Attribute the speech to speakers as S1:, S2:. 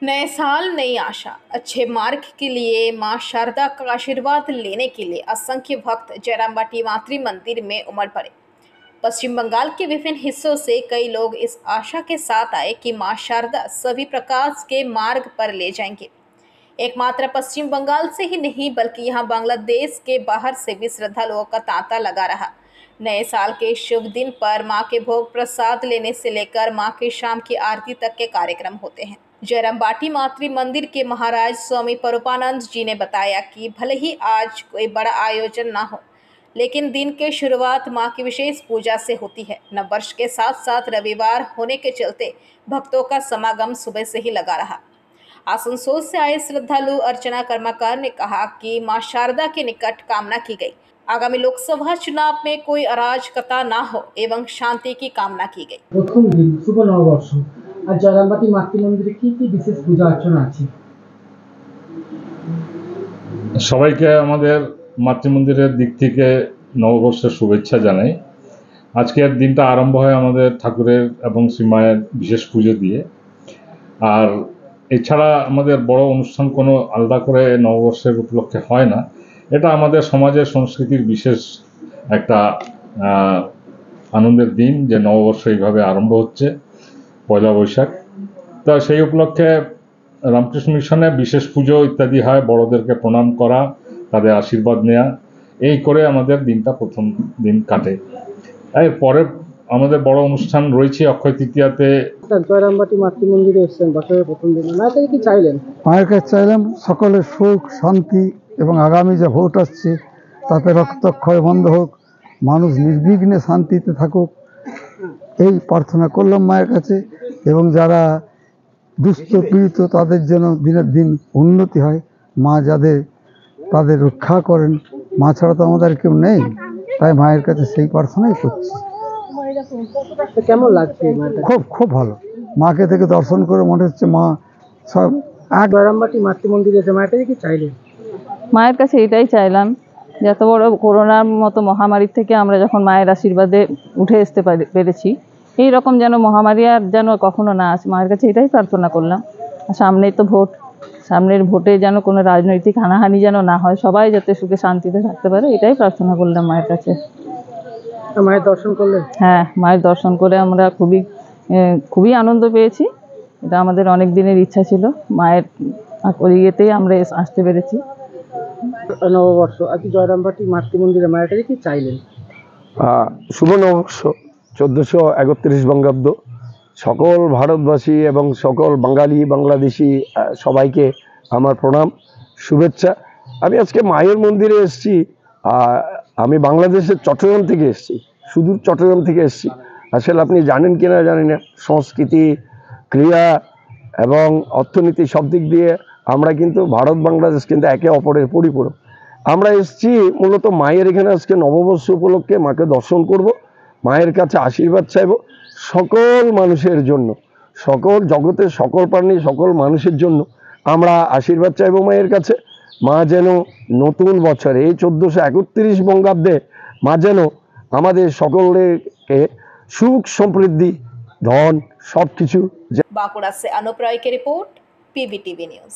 S1: नए साल नई आशा, अच्छे मार्ग के लिए मां शारदा का आशीर्वाद लेने के लिए असंख्य भक्त जयरामबाटी मातृ मंदिर में उमड़ पड़े। पश्चिम बंगाल के विभिन्न हिस्सों से कई लोग इस आशा के साथ आए कि मां शारदा सभी प्रकाश के मार्ग पर ले जाएंगे। एकमात्र पश्चिम बंगाल से ही नहीं बल्कि यहां बांग्लादेश के बाहर से भी श्रद्धालुओं का तांता लगा रहा। नए साल के शुभ दिन पर मां के भोग प्रसाद लेने से लेकर मां के शाम की आरती तक के कार्यक्रम होते हैं। जयरामबाटी मातृ मंदिर के महाराज स्वामी परूपानंद जी ने बताया कि भले ही आज कोई बड़ा आयोजन ना हो, लेकिन दिन की शुरुआत मां की विशेष पूजा से होती है। नववर्ष के साथ साथ रविवार होने के चलते भक्तों का समागम सुबह से ही लगा रहा। आसनसोल से आए श्रद्धालु अर्चना कर्मकार ने कहा कि मां शारदा के निकट कामना की गई। आगामी लोकसभा चुनाव में कोई अराजकता ना हो एवं शांति की कामना की गई।
S2: প্রথম দিন শুভ নববর্ষ আর জয়রামবাটি মাতৃমন্দিরে কি কি বিশেষ পূজা অর্চনা আছে?
S3: সবাইকে আমাদের মাতৃমন্দিরের দিক থেকে নববর্ষের শুভেচ্ছা জানাই। আজকের দিনটা আরম্ভ হয় আমাদের ঠাকুরের এবং শ্রীমায়ের বিশেষ পুজো দিয়ে। আর এছাড়া আমাদের বড় অনুষ্ঠান কোনো আলাদা করে নববর্ষের উপলক্ষে হয় না। এটা আমাদের সমাজের সংস্কৃতির বিশেষ একটা আনন্দের দিন যে নববর্ষ এইভাবে আরম্ভ হচ্ছে পয়লা বৈশাখ। তা সেই উপলক্ষে রামকৃষ্ণ মিশনে বিশেষ পুজো ইত্যাদি হয়, বড়দেরকে প্রণাম করা, তাদের আশীর্বাদ নেওয়া, এই করে আমাদের দিনটা প্রথম দিন কাটে। এরপরে আমাদের বড় অনুষ্ঠান রয়েছে অক্ষয় তৃতীয়াতে।
S2: জয়রামবাটি মাতৃমন্দিরে এসেছেন বছরের প্রথম দিন, মায়ের কাছে কি চাইলেন?
S4: মায়ের কাছে চাইলাম সকলের সুখ শান্তি এবং আগামী যে ভোট আসছে তাতে রক্তক্ষয় বন্ধ হোক, মানুষ নির্বিঘ্নে শান্তিতে থাকুক, এই প্রার্থনা করলাম মায়ের কাছে। এবং যারা দুস্থ পীড়িত তাদের যেন দিনের দিন উন্নতি হয়, মা যাদের তাদের রক্ষা করেন। মা ছাড়া তো আমাদের কেউ নেই, তাই মায়ের কাছে সেই প্রার্থনাই করছি।
S2: কেমন লাগছে?
S4: খুব খুব ভালো। মাকে থেকে দর্শন করে মনে হচ্ছে মা সব এক।
S2: জয়রামবাটি মাতৃমন্দিরে এসে মায়ের কাছে কি চাইলেন?
S5: মায়ের কাছে এটাই চাইলাম যে এত বড় করোনার মতো মহামারীর থেকে আমরা যখন মায়ের আশীর্বাদে উঠে আসতে পেরেছি, এই রকম যেন মহামারী আর যেন কখনো না আসে। মায়ের কাছে এটাই প্রার্থনা করলাম। আর সামনেই তো ভোট, সামনের ভোটে যেন কোনো রাজনৈতিক হানাহানি যেন না হয়, সবাই যাতে সুখে শান্তিতে থাকতে পারে, এটাই প্রার্থনা করলাম মায়ের কাছে।
S2: মায়ের দর্শন করলেন?
S5: হ্যাঁ, মায়ের দর্শন করে আমরা খুবই আনন্দ পেয়েছি। এটা আমাদের অনেক দিনের ইচ্ছা ছিল, মায়ের ইয়েতেই আমরা আসতে পেরেছি।
S2: নববর্ষ আজ জয়রামবাটি মাতৃমন্দিরে মায়ের কাছে কি চাইলেন?
S6: শুভ নববর্ষ 1431 বঙ্গাব্দ। সকল ভারতবাসী এবং সকল বাঙালি বাংলাদেশি সবাইকে আমার প্রণাম, শুভেচ্ছা। আমি আজকে মায়ের মন্দিরে এসেছি। আমি বাংলাদেশের চট্টগ্রাম থেকে এসেছি, সুদূর চট্টগ্রাম থেকে এসেছি। আসলে আপনি জানেন কিনা জানি না, সংস্কৃতি, ক্রীড়া এবং অর্থনীতি সব দিক দিয়ে আমরা কিন্তু ভারত বাংলাদেশ কিন্তু একে অপরের পরিপূরক। আমরা এসেছি মূলত মায়ের এখানে আজকে নববর্ষ উপলক্ষে মাকে দর্শন করব, মায়ের কাছে আশীর্বাদ চাইব সকল মানুষের জন্য, সকল জগতের সকল প্রাণী সকল মানুষের জন্য আমরা আশীর্বাদ চাইব মায়ের কাছে। মা যেন নতুন বছরে এই 1431 বঙ্গাব্দে মা যেন আমাদের সকলকে সুখ সমৃদ্ধি ধন সব কিছু।
S1: बांकुड़ा से अनुप राय की रिपोर्ट, PBTV न्यूज।